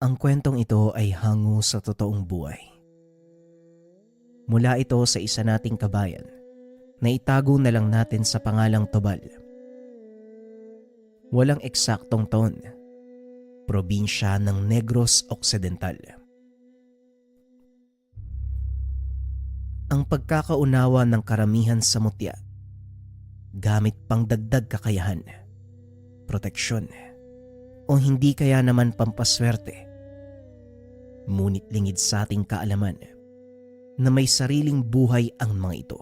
Ang kwentong ito ay hango sa totoong buhay. Mula ito sa isa nating kabayan na itago na lang natin sa pangalang Tubal. Walang eksaktong taon. Probinsya ng Negros Occidental. Ang pagkakaunawa ng karamihan sa mutya, gamit pang dagdag kakayahan, proteksyon, o hindi kaya naman pampaswerte, ngunit lingid sa ating kaalaman na may sariling buhay ang mga ito.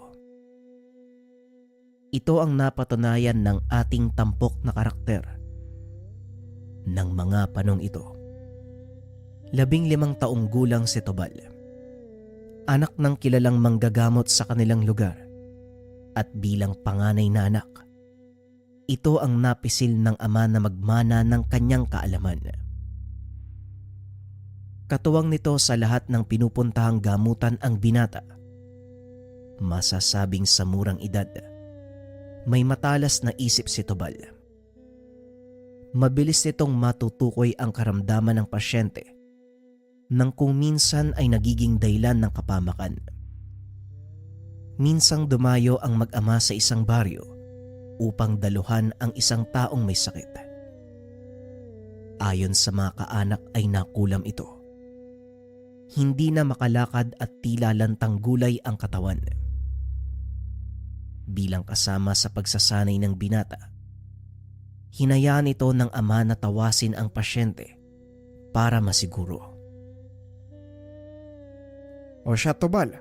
Ito ang napatunayan ng ating tampok na karakter ng mga panong ito. 15 taong gulang si Tubal, anak ng kilalang manggagamot sa kanilang lugar, at bilang panganay na anak, ito ang napisil ng ama na magmana ng kanyang kaalaman. Katuwang nito sa lahat ng pinupuntahang gamutan ang binata. Masasabing sa murang edad, may matalas na isip si Tubal. Mabilis nitong matutukoy ang karamdaman ng pasyente nang kung minsan ay nagiging dahilan ng kapamakan. Minsang dumayo ang mag-ama sa isang baryo upang daluhan ang isang taong may sakit. Ayon sa mga kaanak ay nakulam ito. Hindi na makalakad at tila lantang gulay ang katawan. Bilang kasama sa pagsasanay ng binata, hinayaan ito ng ama na tawasin ang pasyente para masiguro. O siya, Tubal,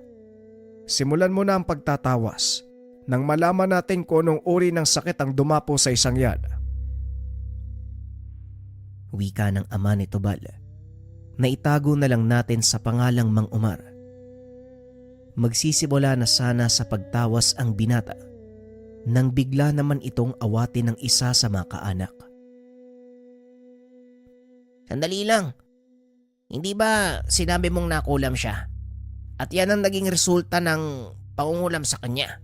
simulan mo na ang pagtatawas nang malaman natin kung anong uri ng sakit ang dumapo sa isang yan. Wika ng ama ni Tubal na itago na lang natin sa pangalang Mang Omar. Magsisimula na sana sa pagtawas ang binata nang bigla naman itong awatin ng isa sa mga kaanak. Sandali lang. Hindi ba sinabi mong nakulam siya? At yan ang naging resulta ng pangungulam sa kanya.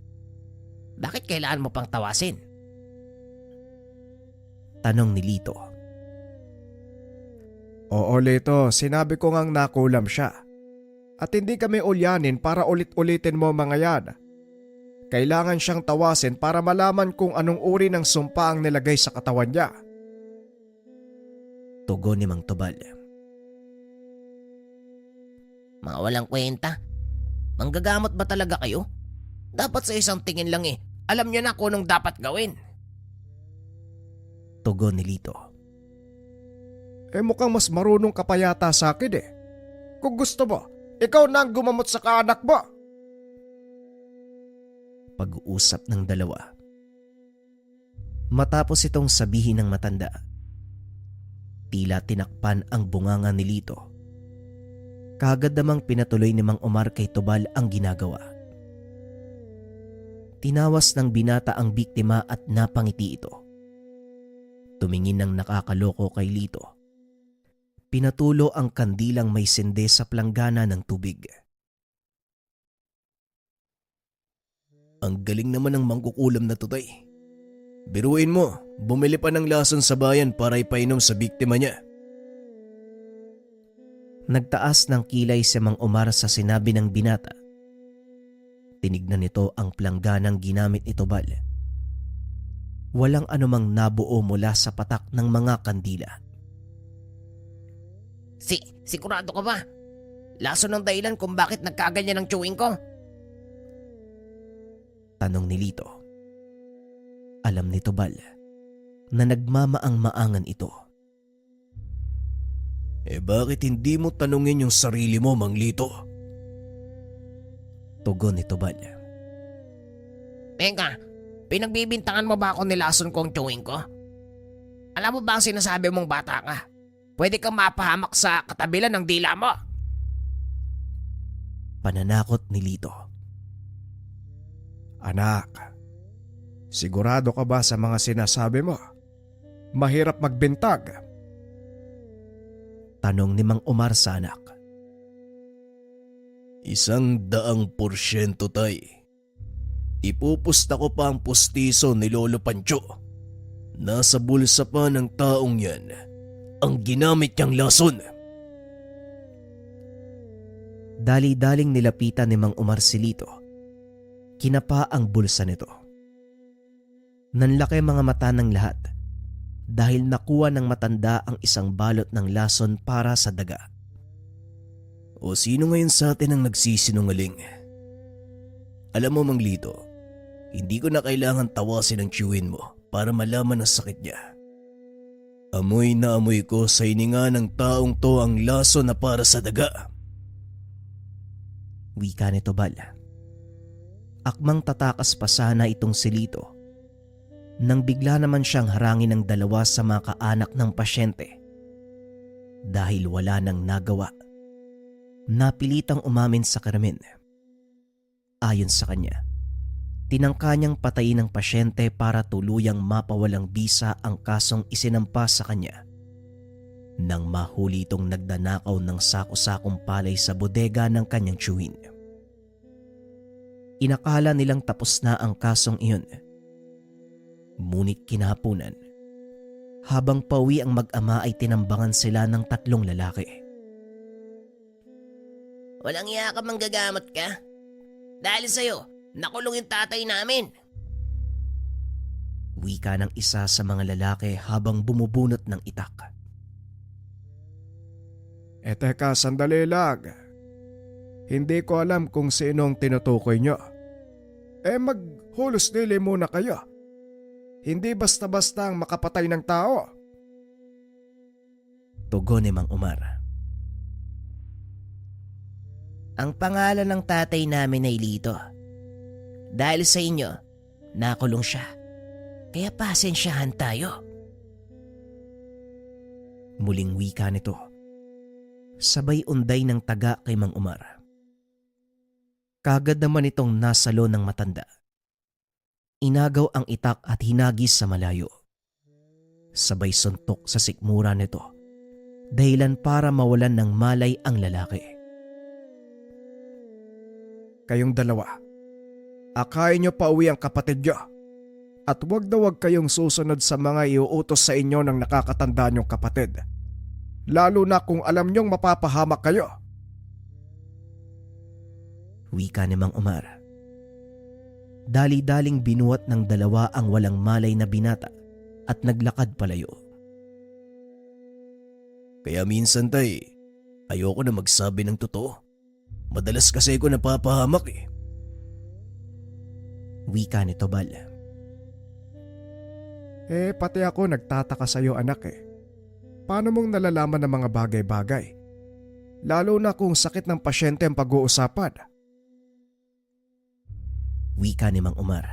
Bakit kailangan mo pang tawasin? Tanong ni Lito. Oo, Lito, sinabi ko ngang nakulam siya. At hindi kami ulyanin para ulit-ulitin mo mga yan. Kailangan siyang tawasin para malaman kung anong uri ng sumpa ang nilagay sa katawan niya. Tugon ni Mang Tubal. Mga walang kwenta. Manggagamot ba talaga kayo? Dapat sa isang tingin lang alam niyo na kung anong dapat gawin. Tugon ni Lito. Mukhang mas marunong ka pa yata sa akin eh. Kung gusto mo, ikaw na ang gumamot sa kaanak mo. Pag-uusap ng dalawa. Matapos itong sabihin ng matanda, tila tinakpan ang bunganga ni Lito. Kaagad namang pinatuloy ni Mang Omar kay Tubal ang ginagawa. Tinawas ng binata ang biktima at napangiti ito. Tumingin ng nakakaloko kay Lito. Pinatulo ang kandilang may sinde sa planggana ng tubig. Ang galing naman ng mangkukulam na tutay. Biruin mo, bumili pa ng lason sa bayan para ipainom sa biktima niya. Nagtaas ng kilay si Mang Omar sa sinabi ng binata. Tinignan nito ang plangganang ginamit ni Tubal. Walang anumang nabuo mula sa patak ng mga kandila. Sigurado ka ba? Laso ng dahilan kung bakit nagkaganyan ang chewing ko? Tanong ni Lito. Alam ni Tubal na nagmamaang-maangan ito. Bakit hindi mo tanungin yung sarili mo, Mang Lito? Tugon ni Tubal. Teka, pinagbibintangan mo ba ako nilason ko ang chewing ko? Alam mo ba ang sinasabi mong bata ka? Pwede kang mapahamak sa katabilan ng dila mo. Pananakot ni Lito. Anak, sigurado ka ba sa mga sinasabi mo? Mahirap magbintag. Tanong ni Mang Omar sa anak. 100% tay. Ipupusta ko pa ang pustiso ni Lolo Pancho. Nasa bulsa pa ng taong yan ang ginamit niyang lason. Dali-daling nilapitan ni Mang Umar si Lito. Kinapa ang bulsa nito. Nanlaki mga mata ng lahat dahil nakuha ng matanda ang isang balot ng lason para sa daga. O sino ngayon sa atin ang nagsisinungaling? Alam mo, Mang Lito, hindi ko na kailangan tawasin ang tiyuhin mo para malaman ang sakit niya. Amoy na amoy ko sa hininga ng taong to ang laso na para sa daga. Wika ni Tobal. Akmang tatakas pa sana itong si Lito nang bigla naman siyang harangin ng dalawa sa mga kaanak ng pasyente. Dahil wala nang nagawa, napilitang umamin sa krimen. Ayon sa kanya, tinangka niyang patayin ang pasyente para tuluyang mapawalang bisa ang kasong isinampa sa kanya nang mahuli itong nagdanakaw ng sako-sakong palay sa bodega ng kanyang tiyuhin. Inakala nilang tapos na ang kasong iyon. Ngunit kinahaponan, habang pauwi ang mag-ama ay tinambangan sila ng 3 lalaki. Walang iya ka manggagamot ka? Dahil sa'yo, nakulong yung tatay namin. Wika ng isa sa mga lalaki habang bumubunot ng itak. Teka, sandali lang. Hindi ko alam kung sinong tinutukoy nyo. Maghulos dili muna kayo. Hindi basta-basta ang makapatay ng tao. Tugon ni Mang Umar. Ang pangalan ng tatay namin ay Lito. Dahil sa inyo, nakulong siya. Kaya pasensyahan tayo. Muling wika nito. Sabay unday ng taga kay Mang Umar. Kagad naman itong nasalo ng matanda. Inagaw ang itak at hinagis sa malayo. Sabay suntok sa sikmura nito, dahilan para mawalan ng malay ang lalaki. Kayong dalawa, akayin nyo pa uwi ang kapatid nyo. At wag na wag kayong susunod sa mga iuutos sa inyo ng nakakatanda nyong kapatid. Lalo na kung alam nyong mapapahamak kayo. Wika ni Mang Umar. Dali-daling binuhat ng dalawa ang walang malay na binata at naglakad palayo. Kaya minsan tay, ayoko na magsabi ng totoo. Madalas kasi ako napapahamak eh. Wika ni Tobal. Pati ako nagtataka sa'yo anak eh. Paano mong nalalaman ng mga bagay-bagay? Lalo na kung sakit ng pasyente ang pag-uusapan. Wika ni Mang Umar.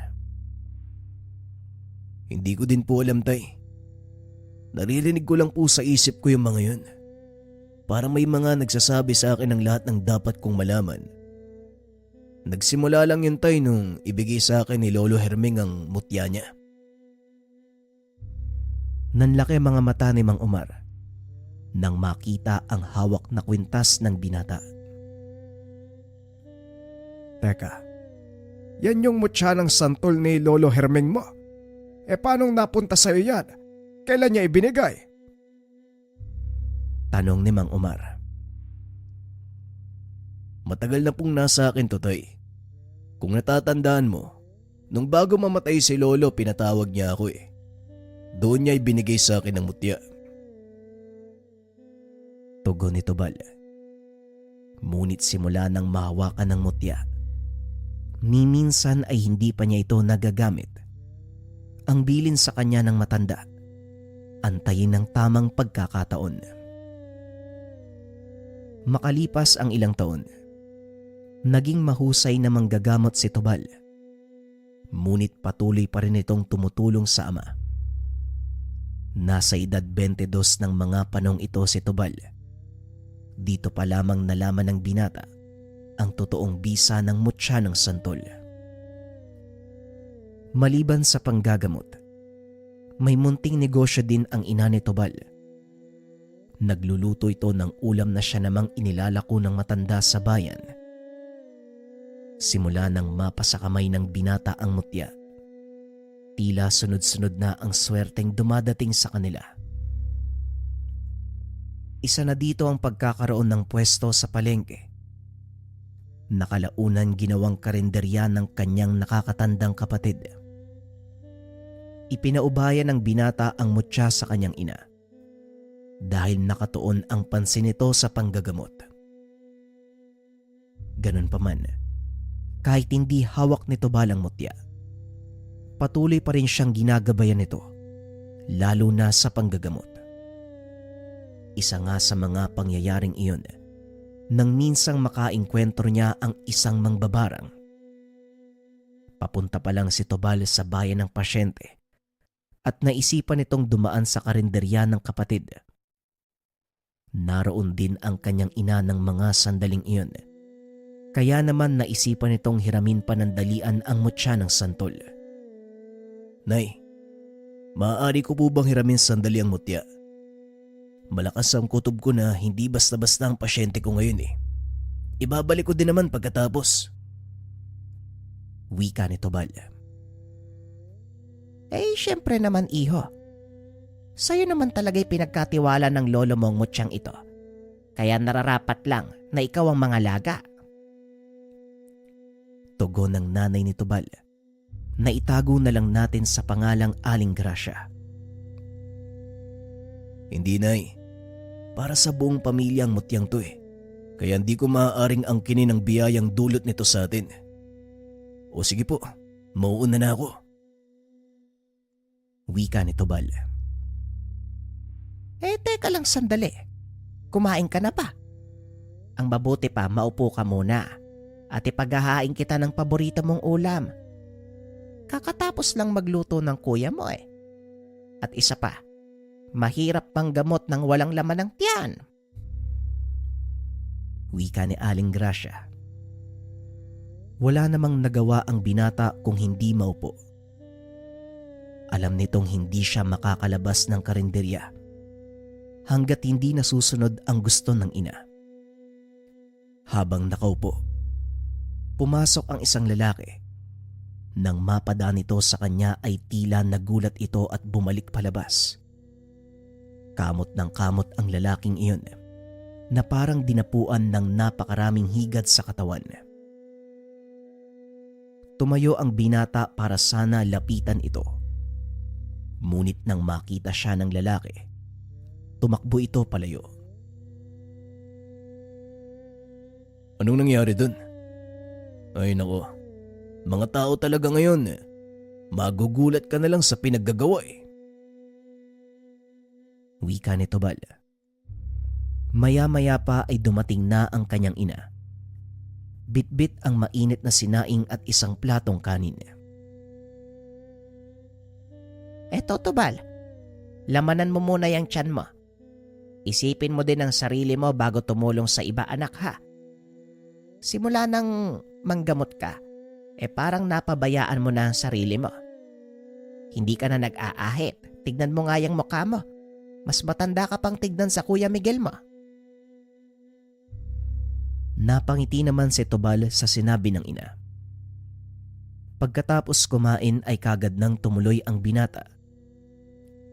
Hindi ko din po alam tay. Naririnig ko lang po sa isip ko yung mga yun. Parang may mga nagsasabi sa akin ng lahat ng dapat kong malaman. Nagsimula lang yun tay nung ibigay sa akin ni Lolo Herming ang mutya niya. Nanlaki mga mata ni Mang Umar nang makita ang hawak na kwintas ng binata. Teka, yan yung mutya ng santol ni Lolo Herming mo. Paanong napunta sa'yo yan? Kailan niya ibinigay? Tanong ni Mang Umar. Matagal na pong nasa akin to tay. Kung natatandaan mo, nung bago mamatay si Lolo pinatawag niya ako eh. Doon niya ibinigay sa akin ang mutya. Tugon ni Tobal. Ngunit simula nang mahawakan ng mutya, ni minsan ay hindi pa niya ito nagagamit. Ang bilin sa kanya ng matanda, antayin ng tamang pagkakataon. Makalipas ang ilang taon, naging mahusay na manggagamot si Tobal. Ngunit patuloy pa rin itong tumutulong sa ama. Nasa edad 22 ng mga panong ito si Tobal. Dito pa lamang nalaman ng binata ang totoong bisa ng mutya ng santol. Maliban sa panggagamot, may munting negosyo din ang ina ni Tobal. Nagluluto ito ng ulam na siya namang inilalako ng matanda sa bayan. Simula nang mapasa kamay ng binata ang mutya, tila sunod-sunod na ang swerteng dumadating sa kanila. Isa na dito ang pagkakaroon ng pwesto sa palengke Nakalaunan ginawang karinderya ng kanyang nakakatandang kapatid. Ipinaubaya ng binata ang mutya sa kanyang ina dahil nakatuon ang pansin nito sa panggagamot. Ganun pa man, kahit hindi hawak nito balang mutya, patuloy pa rin siyang ginagabayan nito, lalo na sa panggagamot. Isa nga sa mga pangyayaring iyon nang minsang makaengkwentro niya ang isang mangbabarang. Papunta pa lang si Tobal sa bayan ng pasyente at naisipan nitong dumaan sa karinderya ng kapatid. Naroon din ang kanyang ina ng mga sandaling iyon. Kaya naman naisipan nitong hiramin panandalian ang mutya ng santol. Nay, maaari ko po bang hiramin sandali ang mutya? Malakas ang kutob ko na hindi basta-basta ang pasyente ko ngayon eh. Ibabalik ko din naman pagkatapos. Wika ni Tobal. Syempre naman iho. Sa'yo naman talaga'y pinagkatiwala ng lolo mong mutyang ito. Kaya nararapat lang na ikaw ang mangalaga. Tugon ng nanay ni Tobal na itago na lang natin sa pangalang Aling Gracia. Hindi, Nay. Para sa buong pamilya ang mutyang to eh. Kaya hindi ko maaaring angkinin ang biyayang dulot nito sa atin. O sige po, mauuna na ako. Wika ni Tobal. Teka lang sandali. Kumain ka na ba? Ang mabuti pa, maupo ka muna at ipaghahain kita ng paborito mong ulam. Kakatapos lang magluto ng kuya mo eh. At isa pa, mahirap pang gamot ng walang laman ng tiyan. Wika ni Aling Gracia. Wala namang nagawa ang binata kung hindi maupo. Alam nitong hindi siya makakalabas ng karinderya hanggat hindi nasusunod ang gusto ng ina. Habang nakaupo, pumasok ang isang lalaki. Nang mapadaan nito sa kanya ay tila nagulat ito at bumalik palabas. Kamot ng kamot ang lalaking iyon na parang dinapuan ng napakaraming higad sa katawan. Tumayo ang binata para sana lapitan ito. Ngunit nang makita siya ng lalaki, tumakbo ito palayo. Anong nangyari dun? Ay nako, mga tao talaga ngayon. Magugulat ka na lang sa pinaggagawa eh. Wika ni Tobal. Maya-maya pa ay dumating na ang kanyang ina. Bitbit ang mainit na sinaing at isang platong kanin. Eto Tobal, lamanan mo muna yung tiyan mo. Isipin mo din ang sarili mo bago tumulong sa iba anak ha. Simula nang manggamot ka, parang napabayaan mo na ang sarili mo. Hindi ka na nag-aahit. Tignan mo nga yung mukha mo. Mas matanda ka pang tignan sa Kuya Miguel mo. Napangiti naman si Tobal sa sinabi ng ina. Pagkatapos kumain ay kagad nang tumuloy ang binata.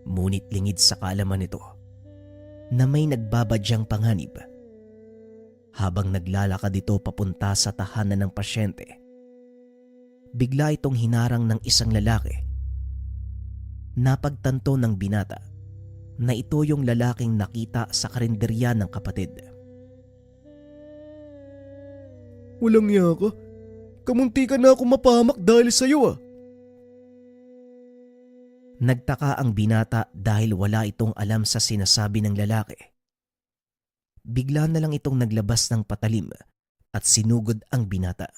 Ngunit lingid sa kaalaman nito na may nagbabadyang panganib. Habang naglalakad ito papunta sa tahanan ng pasyente, bigla itong hinarang ng isang lalaki. Napagtanto ng binata na ito yung lalaking nakita sa karinderya ng kapatid. Walang iya ka. Kamunti ka na ako mapahamak dahil sa'yo ah. Nagtaka ang binata dahil wala itong alam sa sinasabi ng lalaki. Bigla na lang itong naglabas ng patalim at sinugod ang binata.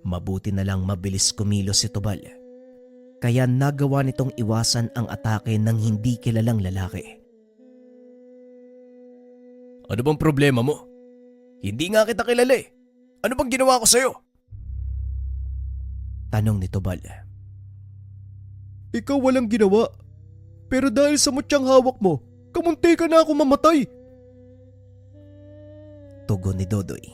Mabuti na lang mabilis kumilos si Tobal, kaya nagawa nitong iwasan ang atake ng hindi kilalang lalaki. Ano bang problema mo? Hindi nga kita kilala eh. Ano bang ginawa ko sa'yo? Tanong ni Tobal. Ikaw walang ginawa. Pero dahil sa mutyang hawak mo, kamunti ka na ako mamatay. Tugon ni Dodoy.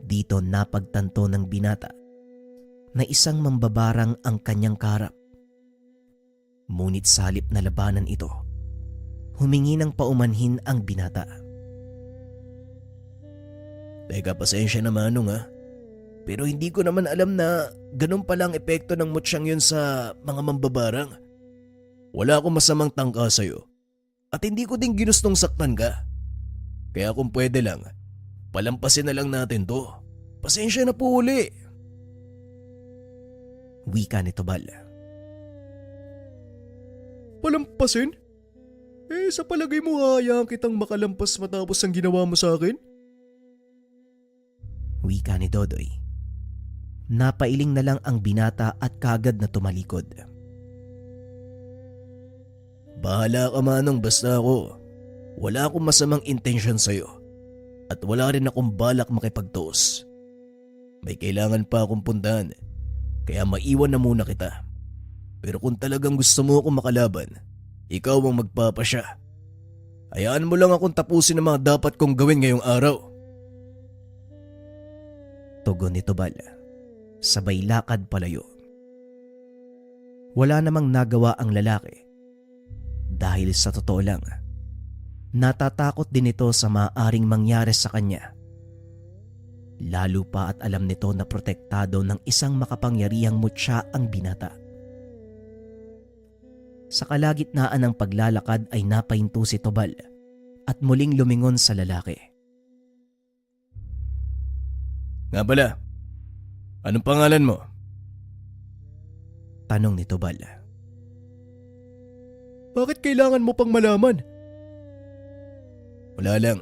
Dito napagtanto ng binata na isang mambabarang ang kanyang kaharap. Ngunit sa halip na labanan ito, humingi ng paumanhin ang binata. Teka, pasensya na Manong ha. Pero hindi ko naman alam na ganun pala ang epekto ng mutsyang yun sa mga mambabarang. Wala akong masamang tangka sa'yo. At hindi ko din ginustong saktan ka. Kaya kung pwede lang, palampasin na lang natin to. Pasensya na po uli. Wika ni Tobal. Palampasin? Sa palagay mo hayaan kitang makalampas matapos ang ginawa mo sa akin? Wika ni Dodoy. Napailing na lang ang binata at kagad na tumalikod. Bahala ka Manong, basta ako. Wala akong masamang intensyon sa'yo. At wala rin akong balak makipagtuos. May kailangan pa akong puntahan. Kaya maiwan na muna kita. Pero kung talagang gusto mo akong makalaban, ikaw ang magpapasya. Hayaan mo lang akong tapusin ang mga dapat kong gawin ngayong araw. Tugon ni Tobal. Sabay lakad palayo. Wala namang nagawa ang lalaki. Dahil sa totoo lang, natatakot din ito sa maaaring mangyari sa kanya. Lalo pa at alam nito na protektado ng isang makapangyarihang mutya ang binata. Sa kalagitnaan ng paglalakad ay napahinto si Tobal at muling lumingon sa lalaki. Nga pala, anong pangalan mo? Tanong ni Tobal. Bakit kailangan mo pang malaman? Wala lang.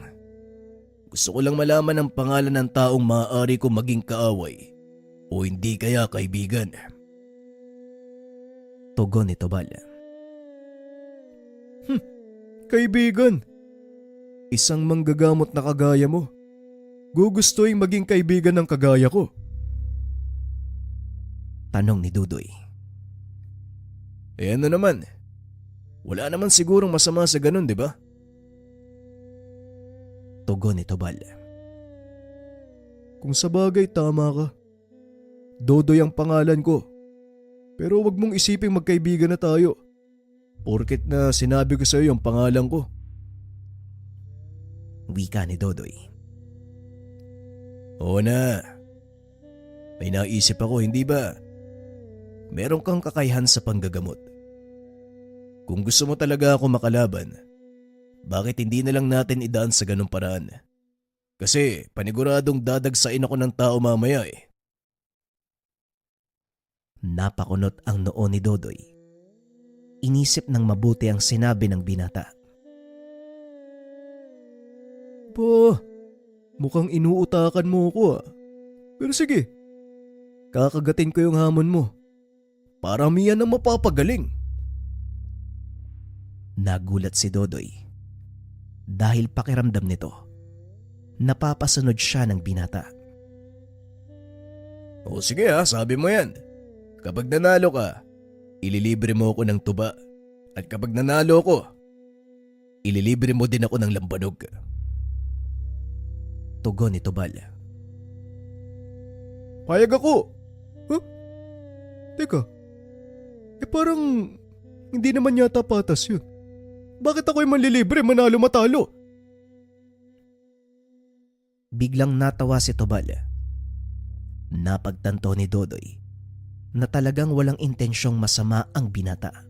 Gusto ko lang malaman ang pangalan ng taong maaari ko maging kaaway o hindi kaya kaibigan. Tugon ni Tobal. Kaibigan. Isang manggagamot na kagaya mo. Gugustuhin maging kaibigan ng kagaya ko. Tanong ni Dudoy. Ano naman? Wala naman sigurong masama sa ganun, di ba? Tugon ni Tobal. Kung sabagay tama ka. Dodoy ang pangalan ko. Pero wag mong isiping magkaibigan na tayo. Porket na sinabi ko sa iyo ang pangalan ko. Wika ni Dodoy. Oo na. May naisip ako, hindi ba? Meron kang kakayahan sa panggagamot. Kung gusto mo talaga ako makalaban, bakit hindi na lang natin idaan sa ganung paraan? Kasi paniguradong dadagsain ako ng tao mamaya eh. Napakunot ang noo ni Dodoy. Inisip ng mabuti ang sinabi ng binata. Mukhang inuutakan mo ko ah. Pero sige, kakagatin ko yung hamon mo. Paramihan ang mapapagaling. Nagulat si Dodoy. Dahil pakiramdam nito, napapasunod siya ng binata. O sige sabi mo yan. Kapag nanalo ka, ililibre mo ako ng tuba. At kapag nanalo ko, ililibre mo din ako ng lambanog. Tugon ni Tobal. Payag ako. Huh? Teka, parang hindi naman yata patas yun. Bakit ako'y manlilibre manalo matalo? Biglang natawa si Tobal. Napagtanto ni Dodoy na talagang walang intensyong masama ang binata.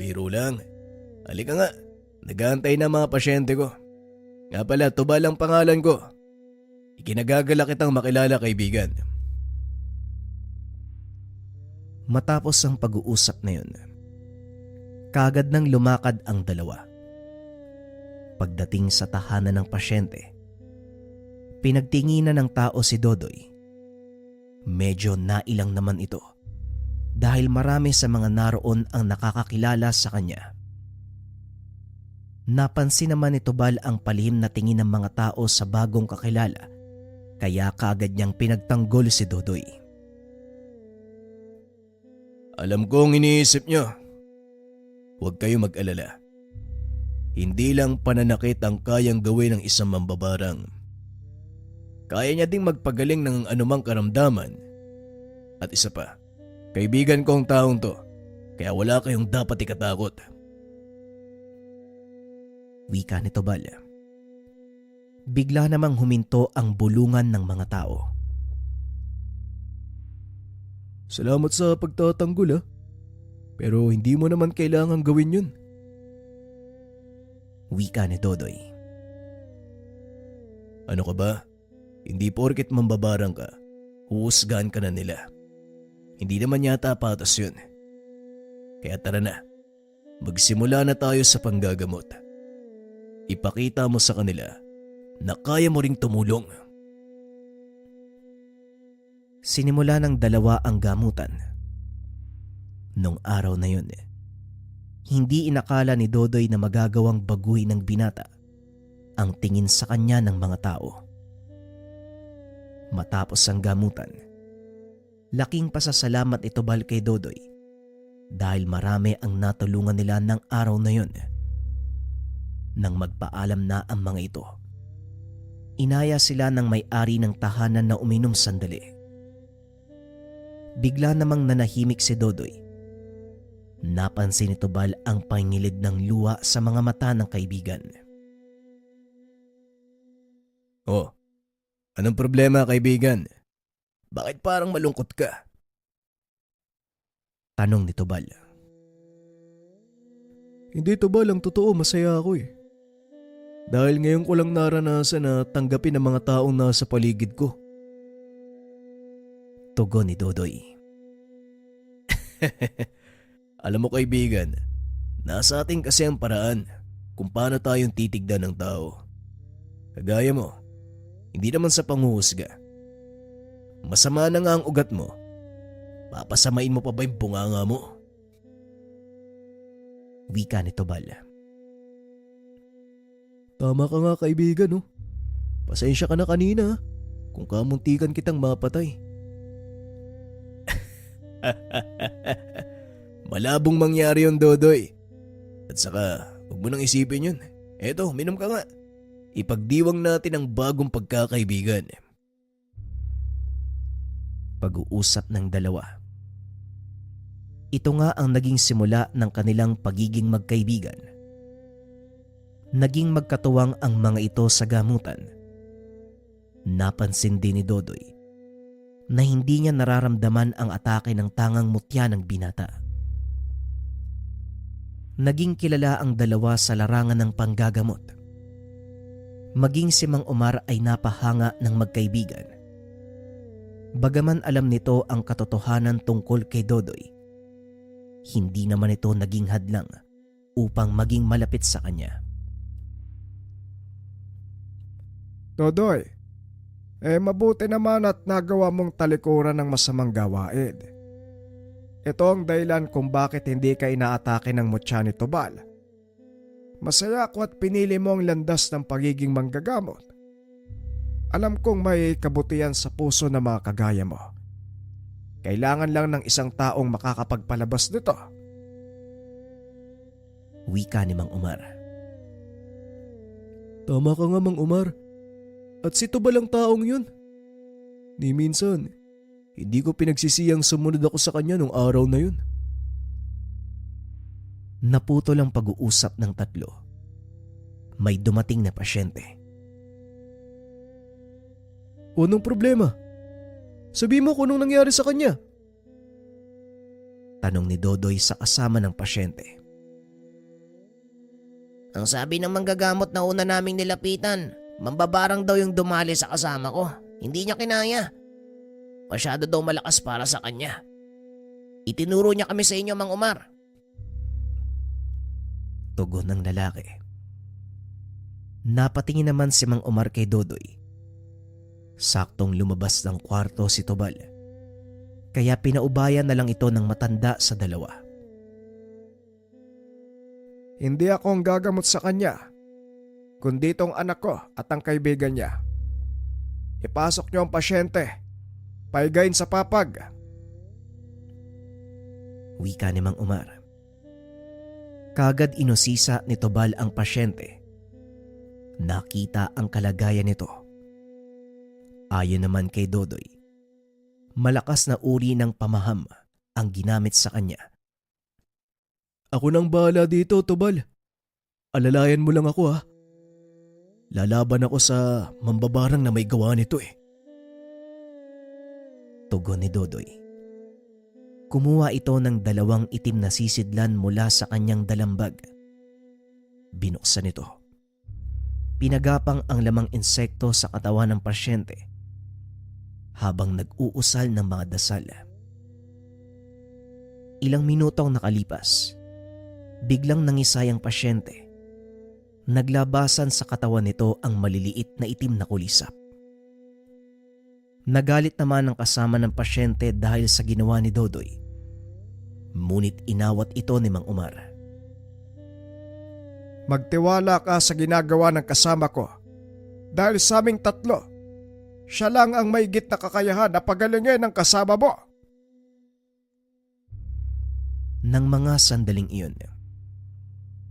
Biro lang. Halika nga. Nag-aantay na mga pasyente ko. Nga pala, Tobal ang pangalan ko. Ikinagagala kitang makilala, kaibigan. Matapos ang pag-uusap na yun, kagad nang lumakad ang dalawa. Pagdating sa tahanan ng pasyente, pinagtinginan ng tao si Dodoy. Medyo nailang naman ito dahil marami sa mga naroon ang nakakakilala sa kanya. Napansin naman ni Tobal ang palihim na tingin ng mga tao sa bagong kakilala, kaya kaagad niyang pinagtanggol si Dodoy. Alam kong iniisip niyo. Huwag kayo mag-alala. Hindi lang pananakit ang kayang gawin ng isang mambabarang. Kaya niya ding magpagaling ng anumang karamdaman. At isa pa, kaibigan ko ang taong to, kaya wala kayong dapat ikatakot. Wika ni Tobal. Bigla namang huminto ang bulungan ng mga tao. Salamat sa pagtatanggol pero hindi mo naman kailangang gawin yun. Wika ni Dodoy. Ano ka ba? Hindi porket mambabarang ka, huhusgahan ka na nila. Hindi naman yata patas yun. Kaya tara na, magsimula na tayo sa panggagamot. Ipakita mo sa kanila na kaya mo ring tumulong. Sinimula ng dalawa ang gamutan. Nung araw na yun, hindi inakala ni Dodoy na magagawang baguhin ng binata ang tingin sa kanya ng mga tao. Matapos ang gamutan, laking pasasalamat ni Tobal kay Dodoy dahil marami ang natulungan nila ng araw na yun. Nang magpaalam na ang mga ito, inaya sila ng may-ari ng tahanan na uminom sandali. Bigla namang nanahimik si Dodoy. Napansin ni Tobal ang pangilid ng luha sa mga mata ng kaibigan. Oh, anong problema kaibigan? Bakit parang malungkot ka? Tanong ni Tobal. Hindi Tobal, ang totoo masaya ako Dahil ngayon ko lang naranasan na tanggapin ang mga taong nasa paligid ko. Tugon ni Dodoy. Alam mo kaibigan, nasa atin kasi ang paraan kung paano tayong titignan ng tao. Kagaya mo, hindi naman sa panghuhusga. Masama na nga ang ugat mo. Papasamain mo pa ba yung bunganga mo? Wika ni Tobal. Tama ka nga kaibigan Pasensya ka na kanina kung kamuntikan kitang mapatay. Malabong mangyari yun, Dodoy. At saka, huwag mo nang isipin yun. Eto, minom ka nga. Ipagdiwang natin ang bagong pagkakaibigan. Pag-uusap ng dalawa. Ito nga ang naging simula ng kanilang pagiging magkaibigan. Naging magkatuwang ang mga ito sa gamutan. Napansin din ni Dodoy na hindi niya nararamdaman ang atake ng tangang mutya ng binata. Naging kilala ang dalawa sa larangan ng panggagamot. Maging si Mang Omar ay napahanga ng magkaibigan. Bagaman alam nito ang katotohanan tungkol kay Dodoy, hindi naman ito naging hadlang upang maging malapit sa kanya. Dodoy, mabuti naman at nagawa mong talikuran ng masamang gawain. Ito ang dahilan kung bakit hindi ka inaatake ng mutya ni Tobal. Masaya ako at pinili mo ang landas ng pagiging manggagamot. Alam kong may kabutihan sa puso na mga kagaya mo. Kailangan lang ng isang taong makakapagpalabas nito. Wika ni Mang Omar. Tama ka nga Mang Omar. At si Tobal ang taong yun. Ni minsan, hindi ko pinagsisiyang sumunod ako sa kanya nung araw na yun. Naputol ang pag-uusap ng tatlo. May dumating na pasyente. Anong problema? Sabi mo kung anong nangyari sa kanya. Tanong ni Dodoy sa kasama ng pasyente. Ang sabi ng manggagamot na una naming nilapitan, mambabarang daw yung dumali sa kasama ko. Hindi niya kinaya. Masyado daw malakas para sa kanya. Itinuro niya kami sa inyo, Mang Omar. Tugon ng lalaki. Napatingin naman si Mang Omar kay Dodoy. Saktong lumabas ng kwarto si Tobal. Kaya pinaubayan na lang ito ng matanda sa dalawa. Hindi ako ang gagamot sa kanya, kundi itong anak ko at ang kaibigan niya. Ipasok niyo ang pasyente. Paigayin sa papag. Wika ni Mang Omar. Kagad inusisa ni Tobal ang pasyente. Nakita ang kalagayan nito. Ayon naman kay Dodoy, malakas na uri ng pamaham ang ginamit sa kanya. Ako nang bahala dito, Tobal. Alalayan mo lang ako ha. Lalaban ako sa mambabarang na may gawa nito eh. Tugon ni Dodoy. Kumuha ito ng 2 itim na sisidlan mula sa kanyang dalambag. Binuksan ito. Pinagapang ang lamang insekto sa katawan ng pasyente habang nag-uusal ng mga dasal. Ilang minutong nakalipas, biglang nangisay ang pasyente. Naglabasan sa katawan nito ang maliliit na itim na kulisap. Nagalit naman ang kasama ng pasyente dahil sa ginawa ni Dodoy. Ngunit inawat ito ni Mang Umar. Magtiwala ka sa ginagawa ng kasama ko. Dahil sa aming 3, siya lang ang may na kakayahan na pagalingin ng kasama mo. Nang mga sandaling iyon,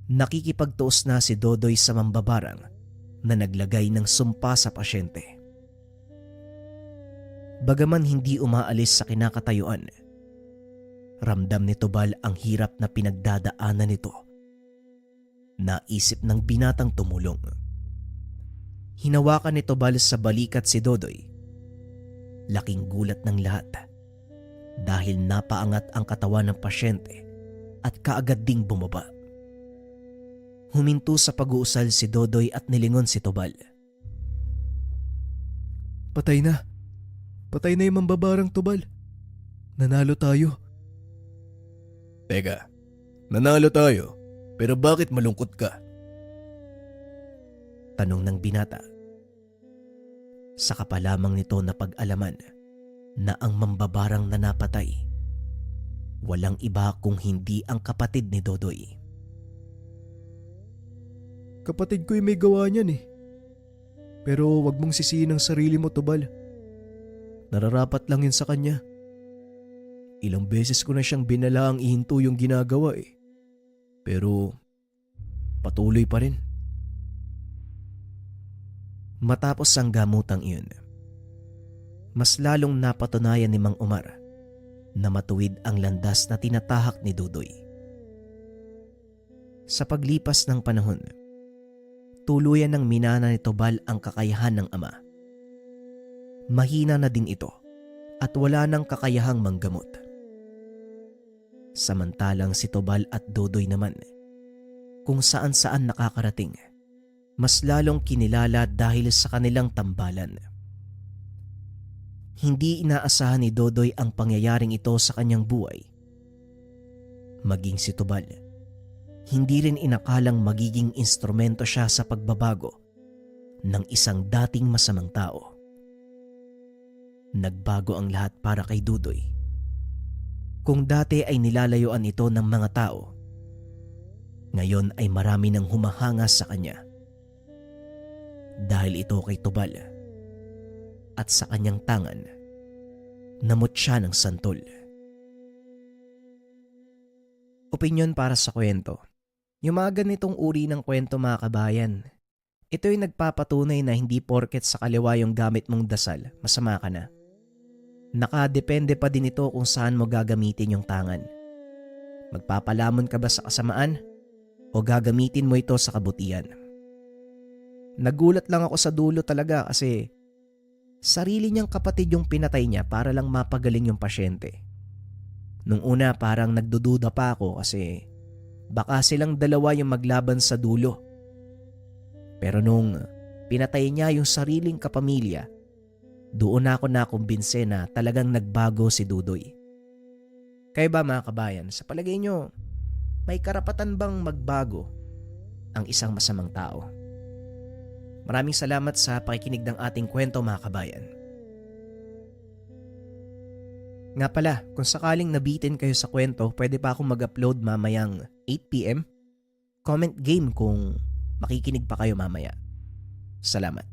nakikipagtuos na si Dodoy sa mambabarang na naglagay ng sumpa sa pasyente. Bagaman hindi umaalis sa kinakatayuan, ramdam ni Tubal ang hirap na pinagdadaanan nito. Naisip ng binatang tumulong. Hinawakan ni Tubal sa balikat si Dodoy. Laking gulat ng lahat dahil napaangat ang katawan ng pasyente at kaagad ding bumaba. Huminto sa pag-uusal si Dodoy at nilingon si Tubal. Patay na. Patay na yung mambabarang, Tubal. Nanalo tayo. Teka, nanalo tayo? Pero bakit malungkot ka? Tanong ng binata. Saka pa lamang nito napag-alaman na ang mambabarang na napatay walang iba kung hindi ang kapatid ni Dodoy. Kapatid ko yung may gawa niyan eh. Pero wag mong sisihin ang sarili mo, Tubal. Nararapat lang yun sa kanya. Ilang beses ko na siyang binalaang ihinto yung ginagawa eh. Pero patuloy pa rin. Matapos ang gamutang iyon, mas lalong napatunayan ni Mang Umar na matuwid ang landas na tinatahak ni Dodoy. Sa paglipas ng panahon, tuluyan ng minana ni Tubal ang kakayahan ng ama. Mahina na din ito at wala nang kakayahang manggamot. Samantalang si Tubal at Dodoy naman, kung saan-saan nakakarating, mas lalong kinilala dahil sa kanilang tambalan. Hindi inaasahan ni Dodoy ang pangyayaring ito sa kanyang buhay. Maging si Tubal, hindi rin inakalang magiging instrumento siya sa pagbabago ng isang dating masamang tao. Nagbago ang lahat para kay Dodoy. Kung dati ay nilalayuan ito ng mga tao, ngayon ay marami nang humahanga sa kanya. Dahil ito kay Tubal at sa kanyang tangan, namut siya ng santol. Opinyon para sa kwento. Yung mga ganitong uri ng kwento, mga kabayan, ito ay nagpapatunay na hindi porket sa kaliwa yung gamit mong dasal, masama ka na. Nakadepende pa din ito kung saan mo gagamitin yung tangan. Magpapalamon ka ba sa kasamaan o gagamitin mo ito sa kabutihan? Nagulat lang ako sa dulo talaga kasi sarili niyang kapatid yung pinatay niya para lang mapagaling yung pasyente. Nung una parang nagdududa pa ako kasi baka silang dalawa yung maglaban sa dulo. Pero nung pinatay niya yung sariling kapamilya, doon ako nakumbinse na talagang nagbago si Dudoy. Kayo ba mga kabayan, sa palagay nyo, may karapatan bang magbago ang isang masamang tao? Maraming salamat sa pakikinig ng ating kwento, mga kabayan. Nga pala, kung sakaling nabitin kayo sa kwento, pwede pa akong mag-upload mamayang 8 PM. Comment game kung makikinig pa kayo mamaya. Salamat.